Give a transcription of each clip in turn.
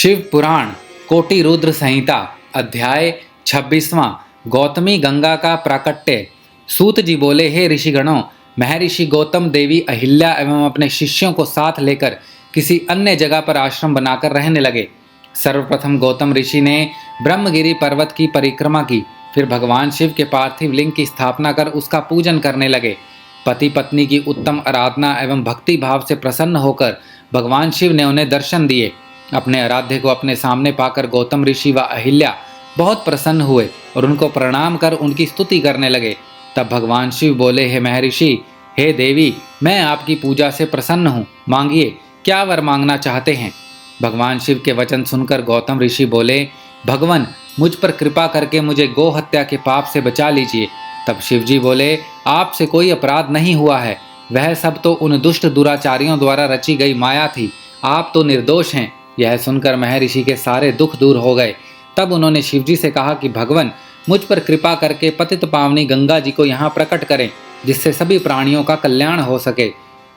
शिव पुराण कोटि रुद्र संहिता अध्याय 26वां गौतमी गंगा का प्राकट्य। सूत जी बोले, हे ऋषिगणों, महर्षि गौतम देवी अहिल्या एवं अपने शिष्यों को साथ लेकर किसी अन्य जगह पर आश्रम बनाकर रहने लगे। सर्वप्रथम गौतम ऋषि ने ब्रह्मगिरि पर्वत की परिक्रमा की, फिर भगवान शिव के पार्थिव लिंग की स्थापना कर उसका पूजन करने लगे। पति पत्नी की उत्तम आराधना एवं भक्ति भाव से प्रसन्न होकर भगवान शिव ने उन्हें दर्शन दिए। अपने आराध्य को अपने सामने पाकर गौतम ऋषि व अहिल्या बहुत प्रसन्न हुए और उनको प्रणाम कर उनकी स्तुति करने लगे। तब भगवान शिव बोले, हे महर्षि, हे देवी, मैं आपकी पूजा से प्रसन्न हूँ, मांगिए, क्या वर मांगना चाहते हैं। भगवान शिव के वचन सुनकर गौतम ऋषि बोले, भगवान, मुझ पर कृपा करके मुझे गौ हत्या के पाप से बचा लीजिए। तब शिव जी बोले, आपसे कोई अपराध नहीं हुआ है, वह सब तो उन दुष्ट दुराचारियों द्वारा रची गई माया थी, आप तो निर्दोष हैं। यह सुनकर महर्षि के सारे दुख दूर हो गए। तब उन्होंने शिव जी से कहा कि भगवान, मुझ पर कृपा करके पतित पावनी गंगा जी को यहाँ प्रकट करें, जिससे सभी प्राणियों का कल्याण हो सके।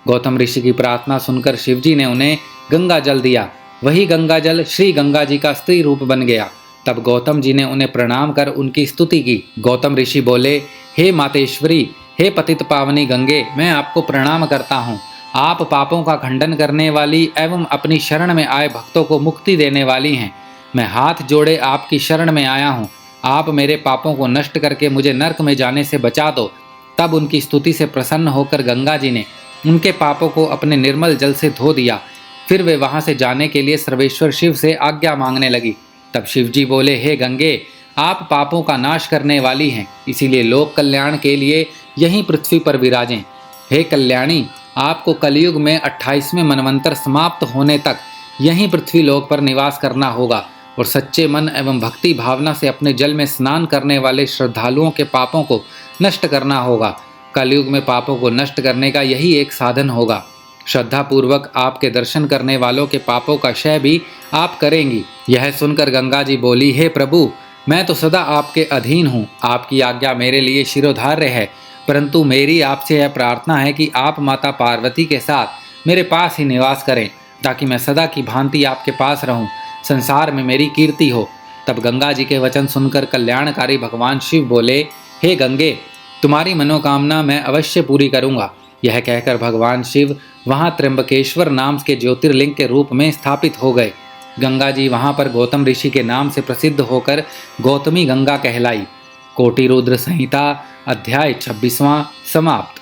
गौतम ऋषि की प्रार्थना सुनकर शिव जी ने उन्हें गंगा जल दिया। वही गंगा जल श्री गंगा जी का स्त्री रूप बन गया। तब गौतम जी ने उन्हें प्रणाम कर उनकी स्तुति की। गौतम ऋषि बोले, हे मातेश्वरी, हे पतित पावनी गंगे, मैं आपको प्रणाम करता हूँ। आप पापों का खंडन करने वाली एवं अपनी शरण में आए भक्तों को मुक्ति देने वाली हैं। मैं हाथ जोड़े आपकी शरण में आया हूँ, आप मेरे पापों को नष्ट करके मुझे नरक में जाने से बचा दो। तब उनकी स्तुति से प्रसन्न होकर गंगा जी ने उनके पापों को अपने निर्मल जल से धो दिया। फिर वे वहाँ से जाने के लिए सर्वेश्वर शिव से आज्ञा मांगने लगी। तब शिव जी बोले, हे गंगे, आप पापों का नाश करने वाली हैं, इसीलिए लोक कल्याण के लिए यहीं पृथ्वी पर विराजें। हे कल्याणी, आपको कलयुग में 28वें मनवंतर समाप्त होने तक यहीं पृथ्वी लोक पर निवास करना होगा और सच्चे मन एवं भक्ति भावना से अपने जल में स्नान करने वाले श्रद्धालुओं के पापों को नष्ट करना होगा। कलयुग में पापों को नष्ट करने का यही एक साधन होगा। श्रद्धापूर्वक आपके दर्शन करने वालों के पापों का क्षय भी आप करेंगी। यह सुनकर गंगा जी बोली, हे प्रभु, मैं तो सदा आपके अधीन हूँ, आपकी आज्ञा मेरे लिए शिरोधार्य है, परंतु मेरी आपसे यह प्रार्थना है कि आप माता पार्वती के साथ मेरे पास ही निवास करें, ताकि मैं सदा की भांति आपके पास रहूं, संसार में मेरी कीर्ति हो। तब गंगा जी के वचन सुनकर कल्याणकारी भगवान शिव बोले, हे गंगे, तुम्हारी मनोकामना मैं अवश्य पूरी करूंगा। यह कहकर भगवान शिव वहां त्र्यंबकेश्वर नाम के ज्योतिर्लिंग के रूप में स्थापित हो गए। गंगा जी वहां पर गौतम ऋषि के नाम से प्रसिद्ध होकर गौतमी गंगा कहलाई। कोटि रुद्र संहिता अध्याय 26वां समाप्त।